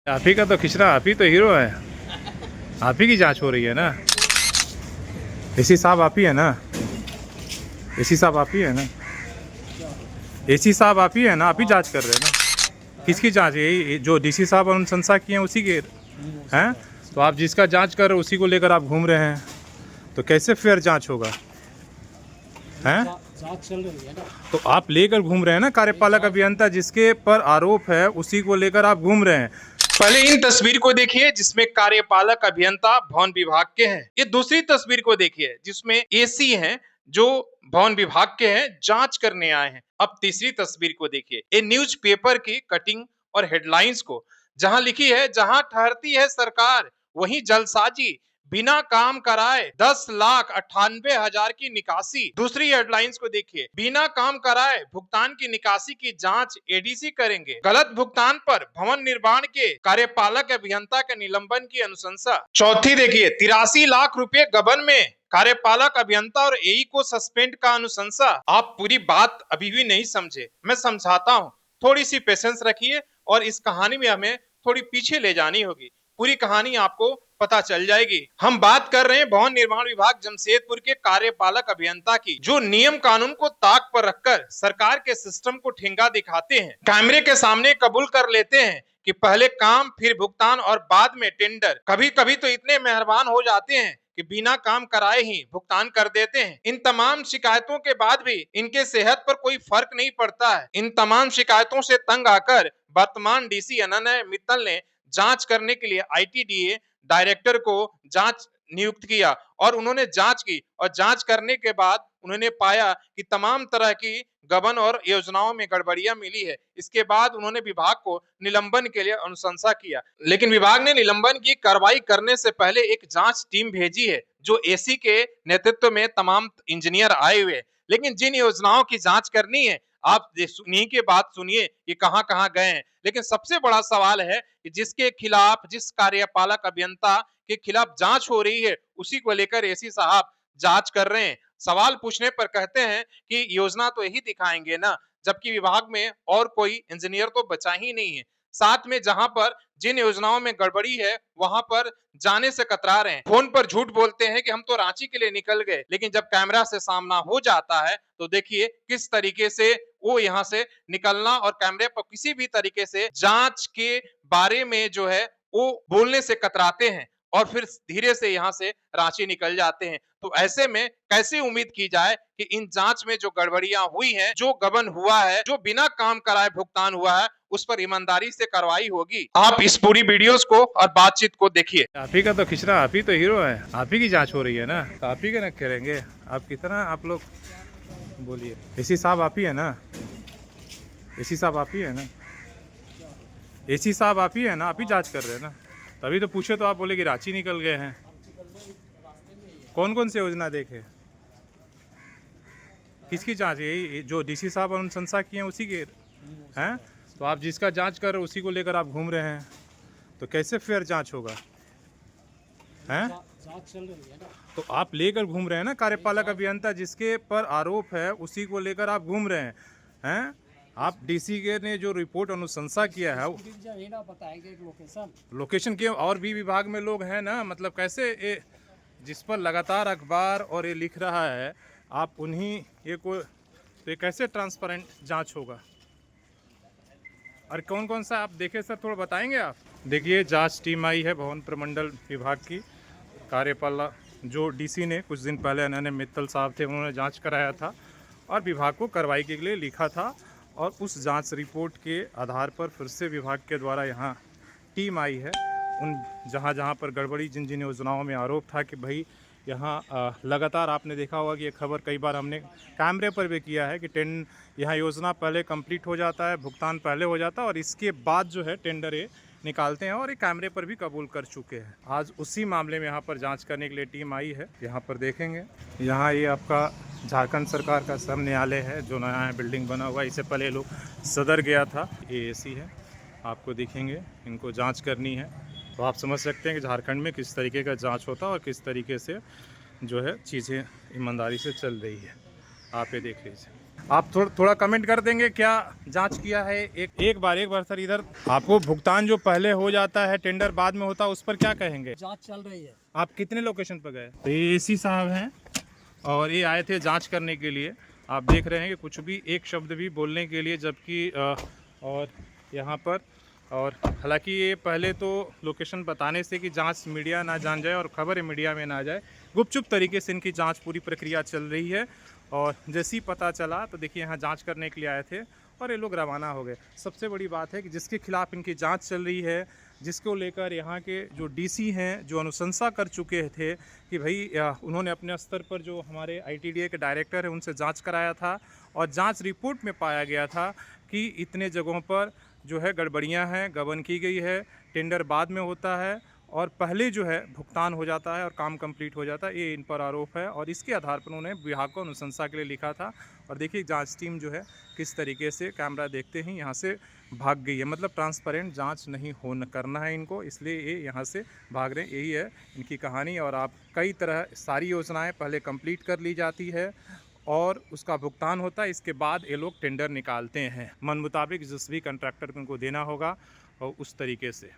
आप ही का तो खिचड़ा, आप ही तो हीरो है। आप ही की जांच हो रही है ना। एसी साहब आप ही है ना। एसी साहब आप ही है ना। एसी साहब आप ही है ना। आप ही जांच कर रहे हैं ना। किसकी जांच है? ये जो डीसी साहब अनुशंसा किए हैं उसी के हैं। तो आप जिसका जांच कर रहे हो उसी को लेकर आप घूम रहे हैं, तो कैसे फेयर जांच होगा? हैं? जांच चल रही है ना। तो आप लेकर घूम रहे हैं ना, कार्यपालक अभियंता जिसके पर आरोप है उसी को लेकर आप घूम रहे हैं। पहले इन तस्वीर को देखिए जिसमें कार्यपालक अभियंता भवन विभाग के हैं। ये दूसरी तस्वीर को देखिए जिसमें एसी हैं जो भवन विभाग के हैं, जांच करने आए हैं। अब तीसरी तस्वीर को देखिए, ये न्यूज़पेपर की कटिंग और हेडलाइंस को, जहां लिखी है जहां ठहरती है सरकार वहीं जलसाजी, बिना काम कराए 10,98,000 की निकासी। दूसरी हेडलाइंस को देखिए, बिना काम कराए भुगतान की निकासी की जांच एडीसी करेंगे। गलत भुगतान पर भवन निर्माण के कार्यपालक अभियंता के निलंबन की अनुशंसा। चौथी देखिए, 83 लाख रुपए गबन में कार्यपालक अभियंता और एई को सस्पेंड का अनुशंसा। आप पूरी बात अभी भी नहीं समझे, मैं समझाता हूँ, थोड़ी सी पेशेंस रखिए और इस कहानी में हमें थोड़ी पीछे ले जानी होगी। पूरी कहानी आपको पता चल जाएगी। हम बात कर रहे हैं भवन निर्माण विभाग जमशेदपुर के कार्यपालक अभियंता की, जो नियम कानून को ताक पर रखकर सरकार के सिस्टम को ठेंगा दिखाते हैं। कैमरे के सामने कबूल कर लेते हैं कि पहले काम फिर भुगतान और बाद में टेंडर। कभी कभी तो इतने मेहरबान हो जाते हैं कि बिना काम कराए ही भुगतान कर देते हैं। इन तमाम शिकायतों के बाद भी इनके सेहत पर कोई फर्क नहीं पड़ता है। इन तमाम शिकायतों से तंग आकर वर्तमान डीसी अनन्य मित्तल ने जांच करने के लिए आईटीडीए डायरेक्टर को जांच नियुक्त किया और उन्होंने जांच की और जांच करने के बाद उन्होंने पाया कि तमाम तरह की गबन और योजनाओं में गड़बड़ियां मिली है। इसके बाद उन्होंने विभाग को निलंबन के लिए अनुशंसा किया, लेकिन विभाग ने निलंबन की कार्रवाई करने से पहले एक जांच टीम भेजी है जो एसी के नेतृत्व में तमाम इंजीनियर आए हुए। लेकिन जिन योजनाओं की जांच करनी है, आप सुनिए के बात सुनिए ये कहां कहां गए हैं। लेकिन सबसे बड़ा सवाल है कि जिसके खिलाफ, जिस कार्यपालक अभियंता के खिलाफ जांच हो रही है, उसी को लेकर एसी साहब जांच कर रहे हैं। सवाल पूछने पर कहते हैं कि योजना तो यही दिखाएंगे ना, जबकि विभाग में और कोई इंजीनियर तो बचा ही नहीं है। साथ में जहां पर जिन योजनाओं में गड़बड़ी है वहां पर जाने से कतरा रहे हैं। फोन पर झूठ बोलते हैं कि हम तो रांची के लिए निकल गए, लेकिन जब कैमरा से सामना हो जाता है तो देखिए किस तरीके से वो यहाँ से निकलना और कैमरे पर किसी भी तरीके से जांच के बारे में जो है वो बोलने से कतराते हैं और फिर धीरे से यहाँ से रांची निकल जाते हैं। तो ऐसे में कैसे उम्मीद की जाए कि इन जांच में जो गड़बड़ियां हुई हैं, जो गबन हुआ है, जो बिना काम कराए भुगतान हुआ है, उस पर ईमानदारी से कार्रवाई होगी। आप इस पूरी वीडियोस को और बातचीत को देखिए। आप ही का तो खिचड़ा, आप ही तो हीरो है। आप ही की जांच हो रही है ना, तो आप ही के न करेंगे। आप कितना आप लोग बोलिए। एसी साहब आप ही है ना। एसी साहब आप ही है ना। एसी साहब आप ही है ना। आप ही जांच कर रहे हैं ना। तभी तो पूछे तो आप बोले कि रांची निकल गए हैं। कौन कौन से योजना देखे? किसकी जांच है? जो डीसी साहब अनुशंसा किए हैं उसी के हैं। तो आप जिसका जांच कर रहे हो उसी को लेकर आप घूम रहे हैं, तो कैसे फेयर जांच होगा? हैं? जांच चल रही है ना। तो आप लेकर घूम रहे हैं ना, कार्यपालक अभियंता जिसके पर आरोप है उसी को लेकर आप घूम रहे हैं। आप डीसी के ने जो रिपोर्ट अनुशंसा किया है, लोकेशन के और भी विभाग में लोग हैं ना, मतलब कैसे ये जिस पर लगातार अखबार और ये लिख रहा है आप उन्हीं ये को, तो ये कैसे ट्रांसपेरेंट जांच होगा? और कौन कौन सा आप देखे सर, थोड़ा बताएंगे आप? देखिए जांच टीम आई है भवन प्रमंडल विभाग की। कार्यपालक जो डीसी ने कुछ दिन पहले अनन्य मित्तल साहब थे, उन्होंने जांच कराया था और विभाग को कार्रवाई के लिए लिखा था, और उस जांच रिपोर्ट के आधार पर फिर से विभाग के द्वारा यहाँ टीम आई है। उन जहाँ जहाँ पर गड़बड़ी, जिन जिन योजनाओं में आरोप था कि भाई यहाँ लगातार आपने देखा होगा कि ये खबर कई बार हमने कैमरे पर भी किया है कि यहाँ योजना पहले कंप्लीट हो जाता है, भुगतान पहले हो जाता है और इसके बाद जो है टेंडर ये निकालते हैं, और ये कैमरे पर भी कबूल कर चुके हैं। आज उसी मामले में यहाँ पर जांच करने के लिए टीम आई है। यहाँ पर देखेंगे, यहाँ ये आपका झारखंड सरकार का श्रम न्यायालय है जो नया बिल्डिंग बना हुआ है। इससे पहले ये लोग सदर गया था। ये एसी है, आपको दिखेंगे, इनको जांच करनी है। तो आप समझ सकते हैं कि झारखंड में किस तरीके का जांच होता है और किस तरीके से जो है चीज़ें ईमानदारी से चल रही है। आप ये देख लीजिए। आप थोड़ा कमेंट कर देंगे क्या जांच किया है? एक बार सर इधर। आपको भुगतान जो पहले हो जाता है टेंडर बाद में होता है, उस पर क्या कहेंगे? जांच चल रही है। आप कितने लोकेशन पर गए? तो ये एसी साहब हैं और ये आए थे जांच करने के लिए। आप देख रहे हैं कि कुछ भी एक शब्द भी बोलने के लिए, जबकि और यहाँ पर, और हालांकि ये पहले तो लोकेशन बताने से कि जांच मीडिया ना जान जाए और खबर मीडिया में ना जाए, गुपचुप तरीके से इनकी जांच पूरी प्रक्रिया चल रही है। और जैसे ही पता चला तो देखिए यहाँ जांच करने के लिए आए थे और ये लोग रवाना हो गए। सबसे बड़ी बात है कि जिसके खिलाफ़ इनकी जांच चल रही है, जिसको लेकर यहाँ के जो डीसी हैं जो अनुशंसा कर चुके थे कि भाई उन्होंने अपने स्तर पर जो हमारे आईटीडीए के डायरेक्टर हैं उनसे जांच कराया था और जांच रिपोर्ट में पाया गया था कि इतने जगहों पर जो है गड़बड़ियाँ हैं, गबन की गई है, टेंडर बाद में होता है और पहले जो है भुगतान हो जाता है और काम कंप्लीट हो जाता है। ये इन पर आरोप है और इसके आधार पर उन्होंने विभाग को अनुशंसा के लिए लिखा था। और देखिए जांच टीम जो है किस तरीके से कैमरा देखते ही यहाँ से भाग गई है। मतलब ट्रांसपेरेंट जांच नहीं करना है इनको, इसलिए ये यहाँ से भाग रहे हैं। यही है इनकी कहानी। और आप कई तरह सारी योजनाएँ पहले कंप्लीट कर ली जाती है और उसका भुगतान होता है, इसके बाद ये लोग टेंडर निकालते हैं। मन मुताबिक जिस भी कंट्रैक्टर को उनको देना होगा और उस तरीके से।